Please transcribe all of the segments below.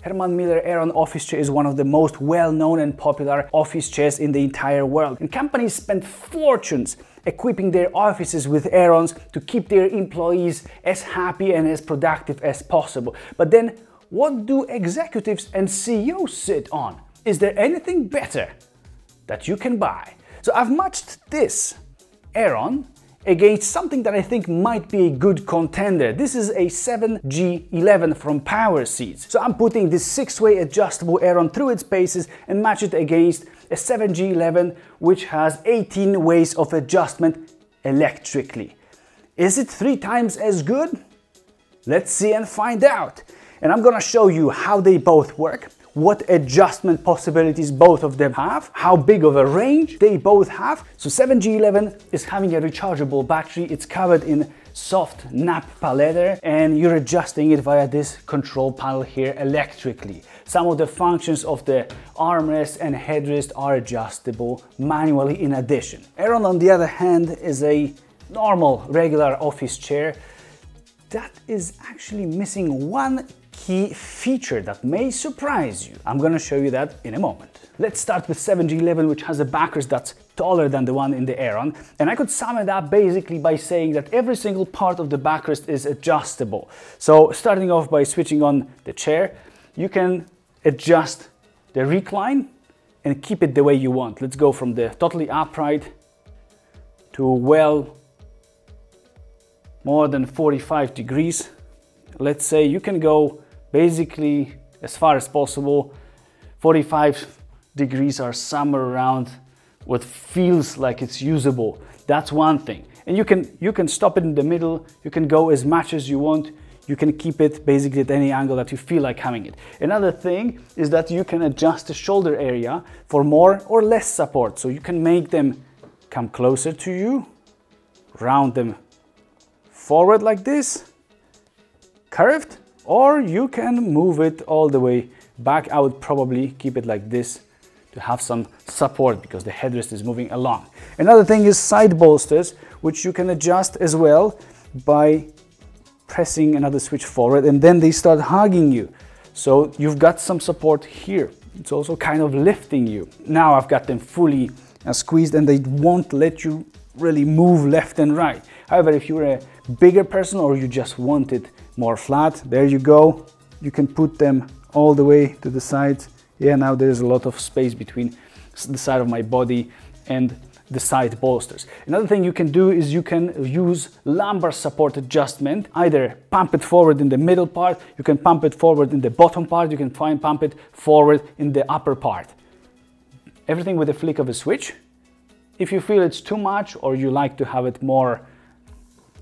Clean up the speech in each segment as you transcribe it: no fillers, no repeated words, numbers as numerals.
Herman Miller Aeron office chair is one of the most well-known and popular office chairs in the entire world. And companies spend fortunes equipping their offices with Aerons to keep their employees as happy and as productive as possible. But then, what do executives and CEOs sit on? Is there anything better that you can buy? So I've matched this Aeron against something that I think might be a good contender. This is a 7G11 from Power Seats. So I'm putting this 6-way adjustable Aeron through its paces and match it against a 7G11 which has 18 ways of adjustment electrically. Is it 3 times as good? Let's see and find out. And I'm gonna show you how they both work, what adjustment possibilities both of them have, how big of a range they both have. So 7G11 is having a rechargeable battery. It's covered in soft nappa leather and you're adjusting it via this control panel here electrically. Some of the functions of the armrest and headrest are adjustable manually in addition. Aeron, on the other hand, is a normal, regular office chair that is actually missing one key feature that may surprise you. I'm gonna show you that in a moment. Let's start with 7G11, which has a backrest that's taller than the one in the Aeron. And I could sum it up basically by saying that every single part of the backrest is adjustable. So starting off by switching on the chair, you can adjust the recline and keep it the way you want. Let's go from the totally upright to well more than 45 degrees. Let's say you can go basically as far as possible. 45 degrees are somewhere around what feels like it's usable. That's one thing. And you can stop it in the middle. You can go as much as you want. You can keep it basically at any angle that you feel like having it. Another thing is that you can adjust the shoulder area for more or less support. So you can make them come closer to you, round them forward like this, curved, or you can move it all the way back. I would probably keep it like this to have some support because the headrest is moving along. Another thing is side bolsters, which you can adjust as well by pressing another switch forward, and then they start hugging you. So you've got some support here. It's also kind of lifting you. Now I've got them fully squeezed and they won't let you really move left and right. However, if you're a bigger person or you just want it more flat, there you go. You can put them all the way to the sides. Yeah, now there's a lot of space between the side of my body and the side bolsters. Another thing you can do is you can use lumbar support adjustment. Either pump it forward in the middle part, you can pump it forward in the bottom part, you can pump it forward in the upper part. Everything with a flick of a switch. If you feel it's too much or you like to have it more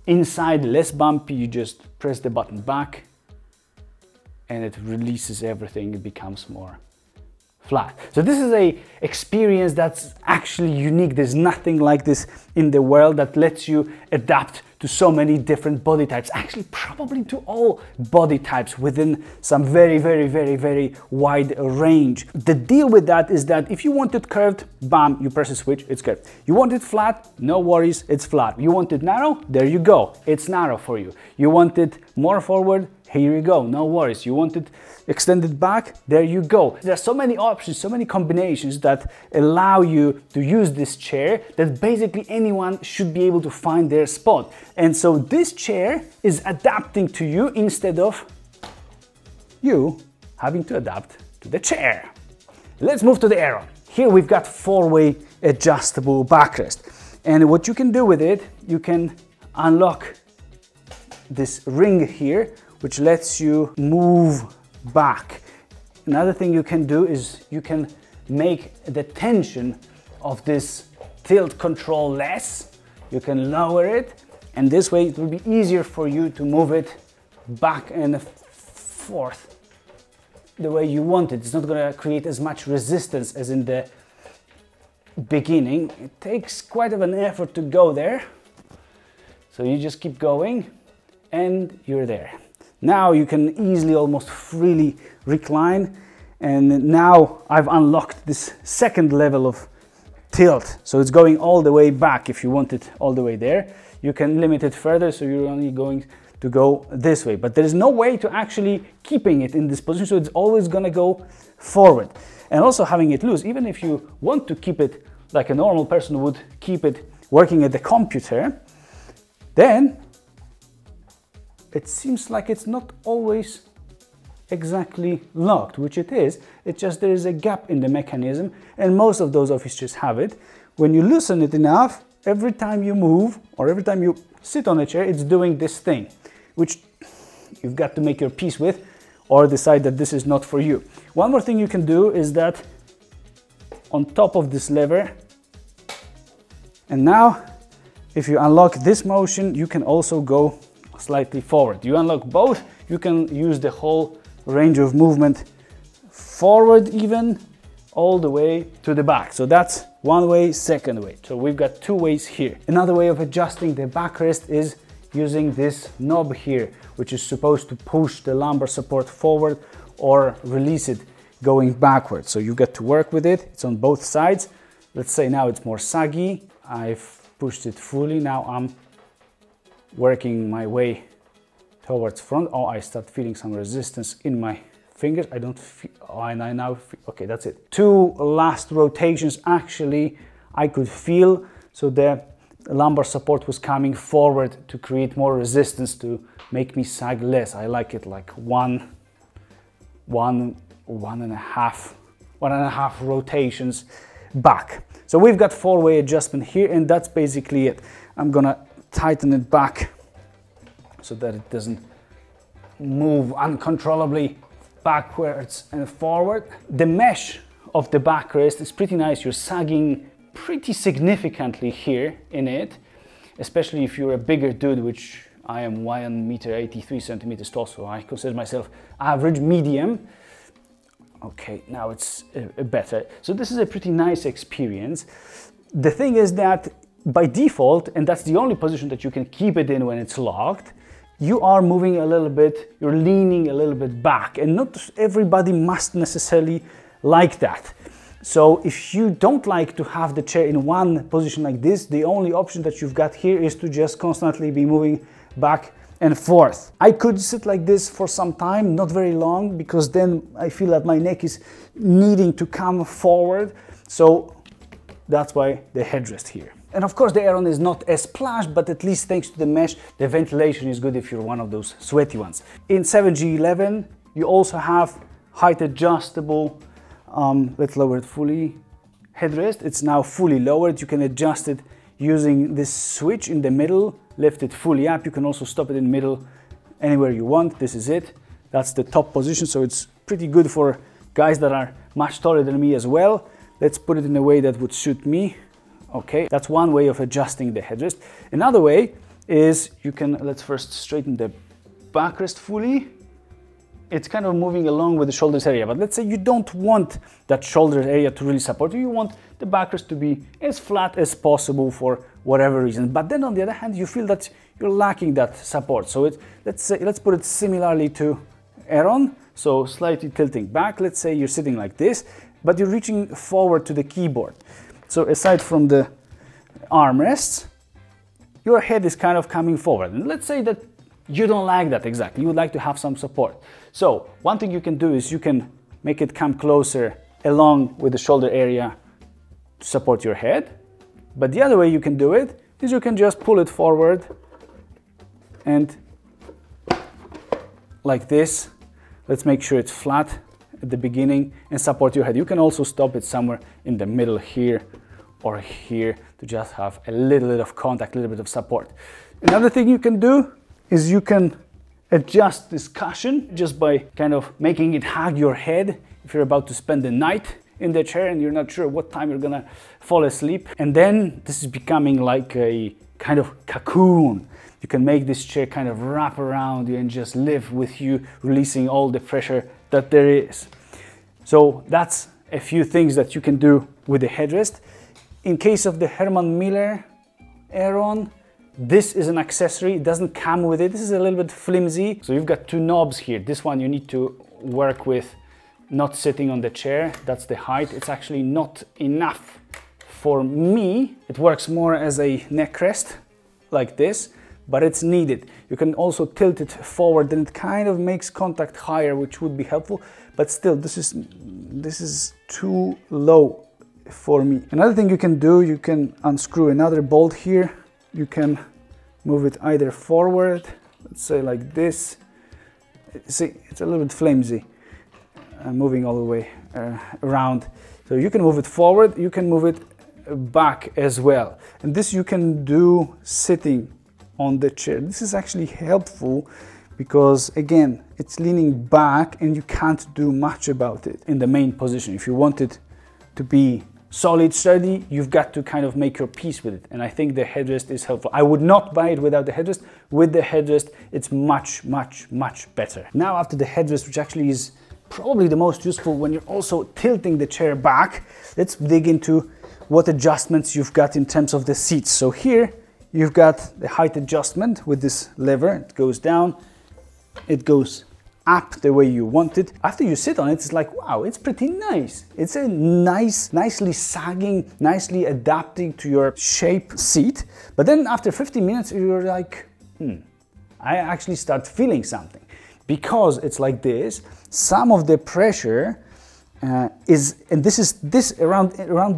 inside, less bumpy, you just press the button back and it releases everything. It becomes more flat. So this is a experience that's actually unique. There's nothing like this in the world that lets you adapt to so many different body types, actually probably to all body types within some very wide range. The deal with that is that if you want it curved, bam, you press a switch, it's curved. You want it flat, no worries, it's flat. You want it narrow, there you go, it's narrow for you. You want it more forward, here you go, no worries. You want it extended back, there you go. There are so many options, so many combinations that allow you to use this chair that basically anyone should be able to find their spot. And so this chair is adapting to you instead of you having to adapt to the chair. Let's move to the Aeron. Here we've got 4-way adjustable backrest. And what you can do with it, you can unlock this ring here, which lets you move back. Another thing you can do is you can make the tension of this tilt control less. You can lower it, and this way it will be easier for you to move it back and forth the way you want it. It's not going to create as much resistance as in the beginning. It takes quite of an effort to go there. So you just keep going and you're there. Now you can easily, almost freely recline, and now I've unlocked this second level of tilt. So it's going all the way back. If you want it all the way there, you can limit it further, so you're only going to go this way, but there is no way to actually keeping it in this position, so it's always going to go forward. And also having it loose, even if you want to keep it like a normal person would keep it working at the computer, then it seems like it's not always exactly locked, which it is. It's just there is a gap in the mechanism, and most of those office chairs have it. When you loosen it enough, every time you move or every time you sit on a chair, it's doing this thing, which you've got to make your peace with or decide that this is not for you. One more thing you can do is that on top of this lever, and now if you unlock this motion, you can also go slightly forward. You unlock both, you can use the whole range of movement forward, even all the way to the back. So that's one way, second way. So we've got two ways here. Another way of adjusting the backrest is using this knob here, which is supposed to push the lumbar support forward or release it going backwards. So you get to work with it. It's on both sides. Let's say now it's more saggy. I've pushed it fully. Now I'm working my way towards front. Oh, I start feeling some resistance in my fingers. I don't feel, oh, and I now feel, okay, that's it. Two last rotations actually I could feel, so the lumbar support was coming forward to create more resistance to make me sag less. I like it like one and a half rotations back. So we've got four-way adjustment here, and that's basically it. I'm gonna tighten it back so that it doesn't move uncontrollably backwards and forward. The mesh of the backrest is pretty nice. You're sagging pretty significantly here in it, especially if you're a bigger dude, which I am 1 meter 83 centimeters tall, so I consider myself average medium. Okay, now it's better. So this is a pretty nice experience. The thing is that by default, and that's the only position that you can keep it in when it's locked, you are moving a little bit, you're leaning a little bit back, and not everybody must necessarily like that. So if you don't like to have the chair in one position like this, the only option that you've got here is to just constantly be moving back and forth. I could sit like this for some time, not very long, because then I feel that my neck is needing to come forward. So that's why the headrest here. And of course the Aeron is not as plush, but at least thanks to the mesh, the ventilation is good if you're one of those sweaty ones. In 7G11, you also have height adjustable, let's lower it fully, headrest. It's now fully lowered. You can adjust it using this switch in the middle, lift it fully up. You can also stop it in the middle anywhere you want. This is it. That's the top position, so it's pretty good for guys that are much taller than me as well. Let's put it in a way that would suit me. Okay, that's one way of adjusting the headrest. Another way is you can, let's first straighten the backrest fully. It's kind of moving along with the shoulders area, but let's say you don't want that shoulder area to really support you. You want the backrest to be as flat as possible for whatever reason. But then on the other hand, you feel that you're lacking that support. So let's put it similarly to Aeron. So slightly tilting back. Let's say you're sitting like this, but you're reaching forward to the keyboard. So aside from the armrests, your head is kind of coming forward. And let's say that you don't like that exactly. You would like to have some support. So one thing you can do is you can make it come closer along with the shoulder area to support your head. But the other way you can do it is you can just pull it forward and like this. Let's make sure it's flat at the beginning and support your head. You can also stop it somewhere in the middle here or here to just have a little bit of contact, a little bit of support. Another thing you can do is you can adjust this cushion just by kind of making it hug your head if you're about to spend the night in the chair and you're not sure what time you're gonna fall asleep. And then this is becoming like a kind of cocoon. You can make this chair kind of wrap around you and just live with you, releasing all the pressure that there is. So that's a few things that you can do with the headrest. In case of the Herman Miller Aeron, this is an accessory. It doesn't come with it. This is a little bit flimsy. So you've got two knobs here. This one you need to work with not sitting on the chair. That's the height. It's actually not enough for me. It works more as a neck rest like this. but it's needed. You can also tilt it forward, and it kind of makes contact higher, which would be helpful, but still this is too low for me. Another thing you can do, you can unscrew another bolt here. You can move it either forward, let's say like this. See, it's a little bit flimsy, moving all the way around. So you can move it forward, you can move it back as well. And this you can do sitting on the chair. This is actually helpful because, again, it's leaning back and you can't do much about it in the main position. If you want it to be solid, sturdy, you've got to kind of make your peace with it. And I think the headrest is helpful. I would not buy it without the headrest. With the headrest, it's much, much, much better. Now, after the headrest, which actually is probably the most useful when you're also tilting the chair back, let's dig into what adjustments you've got in terms of the seats. So here, you've got the height adjustment with this lever. It goes down, it goes up the way you want it. After you sit on it, it's like, wow, it's pretty nice. It's a nicely sagging, nicely adapting to your shape seat. But then after 15 minutes, you're like, I actually start feeling something. Because it's like this, some of the pressure around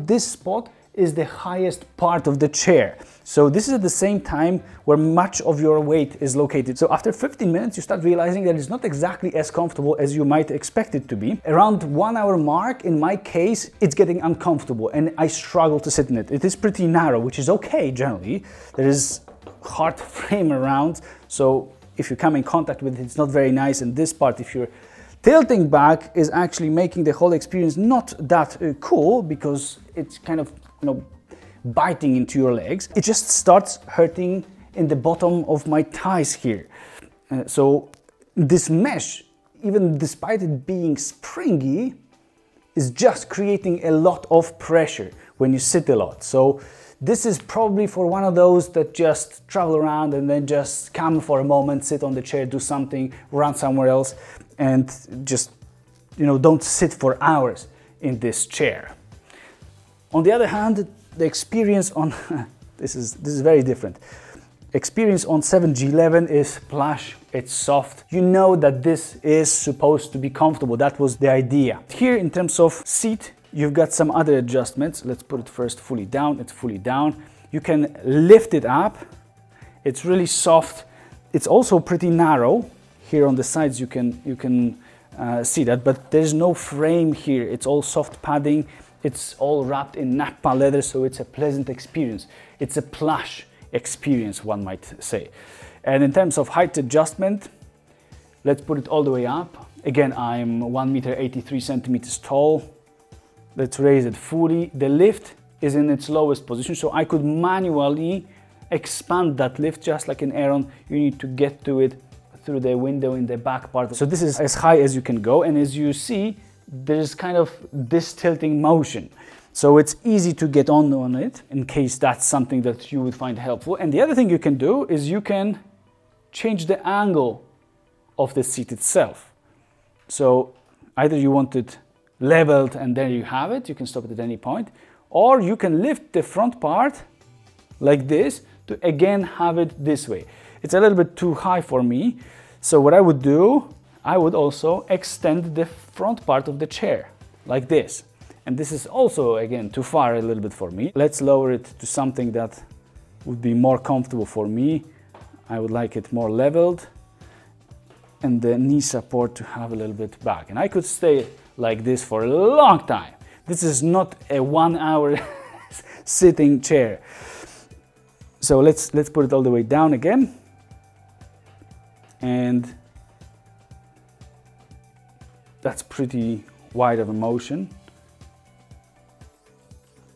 this spot is the highest part of the chair. So this is at the same time where much of your weight is located. So after 15 minutes, you start realizing that it's not exactly as comfortable as you might expect it to be. Around 1 hour mark, in my case, it's getting uncomfortable and I struggle to sit in it. It is pretty narrow, which is okay generally. There is hard frame around, so if you come in contact with it, it's not very nice. And this part, if you're tilting back, is actually making the whole experience not that cool, because it's kind of, biting into your legs. It just starts hurting in the bottom of my thighs here. So this mesh, even despite it being springy, is just creating a lot of pressure when you sit a lot. So this is probably for one of those that just travel around and then just come for a moment, sit on the chair, do something, run somewhere else, and just, don't sit for hours in this chair. On the other hand, the experience on this is very different. Experience on 7G11 is plush, it's soft. You know that this is supposed to be comfortable. That was the idea. Here, in terms of seat, you've got some other adjustments. Let's put it first fully down. It's fully down. You can lift it up. It's really soft. It's also pretty narrow. Here on the sides you can see that, but there's no frame here. It's all soft padding. It's all wrapped in nappa leather, so it's a pleasant experience. It's a plush experience, one might say. And in terms of height adjustment, let's put it all the way up. Again, I'm 1 meter tall. Let's raise it fully. The lift is in its lowest position, so I could manually expand that lift. Just like in Aeron, you need to get to it through the window in the back part. So this is as high as you can go, and as you see, there's kind of this tilting motion. So it's easy to get on it, in case that's something that you would find helpful. And the other thing you can do is you can change the angle of the seat itself. So either you want it leveled and there you have it, you can stop it at any point, or you can lift the front part like this to again have it this way. It's a little bit too high for me, so what I would do, I would also extend the front part of the chair like this. And this is also, again, too far a little bit for me. Let's lower it to something that would be more comfortable for me. I would like it more leveled, and the knee support to have a little bit back. And I could stay like this for a long time. This is not a 1 hour sitting chair. So let's put it all the way down again. And that's pretty wide of a motion.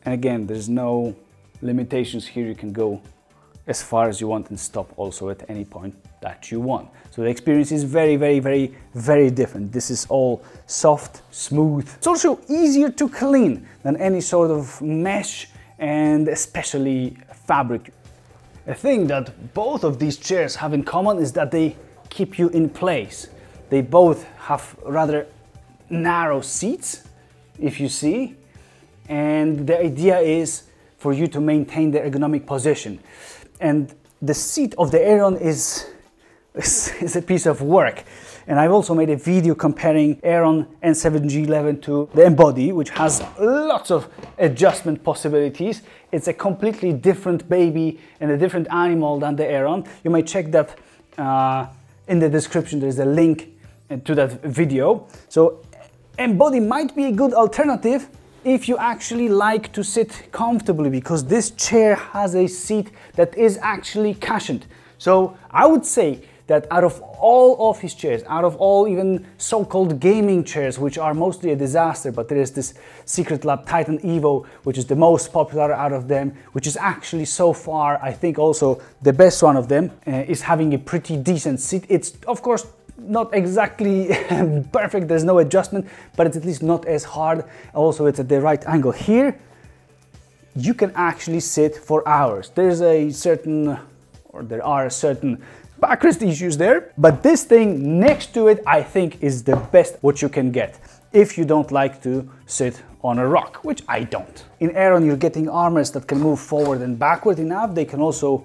And again, there's no limitations here. You can go as far as you want and stop also at any point that you want. So the experience is very, very, very, very different. This is all soft, smooth. It's also easier to clean than any sort of mesh, and especially fabric. A thing that both of these chairs have in common is that they keep you in place. They both have rather narrow seats, if you see, and the idea is for you to maintain the ergonomic position. And the seat of the Aeron is a piece of work. And I've also made a video comparing Aeron N7G11 to the Embody, which has lots of adjustment possibilities. It's a completely different baby and a different animal than the Aeron. You may check that in the description. There's a link to that video. So Embody might be a good alternative if you actually like to sit comfortably, because this chair has a seat that is actually cushioned. So I would say that out of all office chairs, out of all even so-called gaming chairs, which are mostly a disaster, but there is this Secret Lab Titan Evo, which is the most popular out of them, which is actually so far, I think also the best one of them, is having a pretty decent seat. It's of course not exactly perfect, there's no adjustment, but it's at least not as hard. Also, it's at the right angle. Here, you can actually sit for hours. There are certain backrest issues there, but this thing next to it, I think, is the best what you can get if you don't like to sit on a rock, which I don't. In Aeron, you're getting armrests that can move forward and backward enough. They can also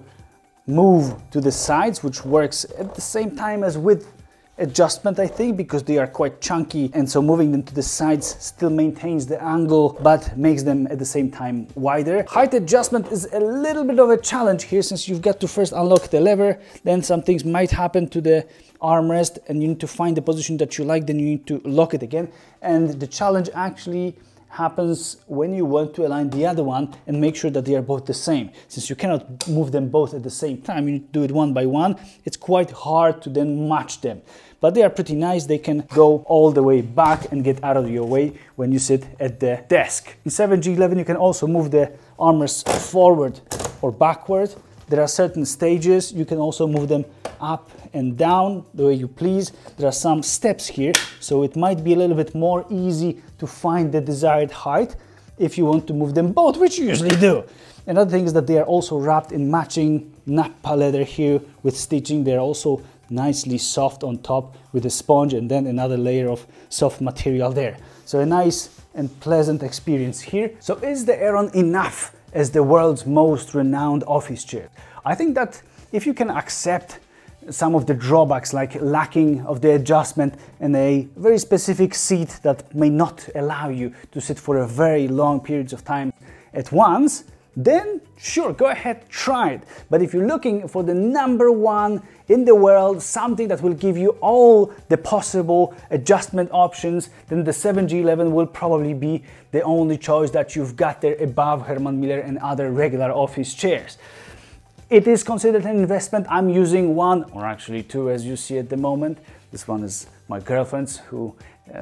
move to the sides, which works at the same time as with adjustment, I think, because they are quite chunky, and so moving them to the sides still maintains the angle but makes them at the same time wider. Height adjustment is a little bit of a challenge here, since you've got to first unlock the lever, then some things might happen to the armrest and you need to find the position that you like, then you need to lock it again. And the challenge actually happens when you want to align the other one and make sure that they are both the same. Since you cannot move them both at the same time, you need to do it one by one. It's quite hard to then match them. But they are pretty nice. They can go all the way back and get out of your way when you sit at the desk. In 7G11, you can also move the armrests forward or backward. There are certain stages. You can also move them up and down the way you please. There are some steps here, so it might be a little bit more easy to find the desired height if you want to move them both, which you usually do. Another thing is that they are also wrapped in matching nappa leather here with stitching. They're also nicely soft on top with a sponge and then another layer of soft material there. So a nice and pleasant experience here. So is the Aeron enough as the world's most renowned office chair? I think that if you can accept some of the drawbacks, like lacking of the adjustment and a very specific seat that may not allow you to sit for a very long periods of time at once, then sure, go ahead, try it. But if you're looking for the #1 in the world, something that will give you all the possible adjustment options, then the 7G11 will probably be the only choice that you've got there above Herman Miller and other regular office chairs. It is considered an investment. I'm using one, or actually two, as you see at the moment. This one is my girlfriend's, who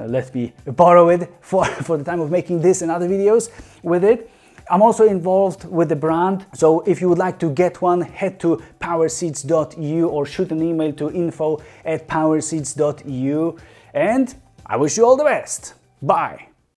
let me borrow it for the time of making this and other videos with it. I'm also involved with the brand, so if you would like to get one, head to powerseats.eu or shoot an email to info@powerseats.eu, and I wish you all the best. Bye!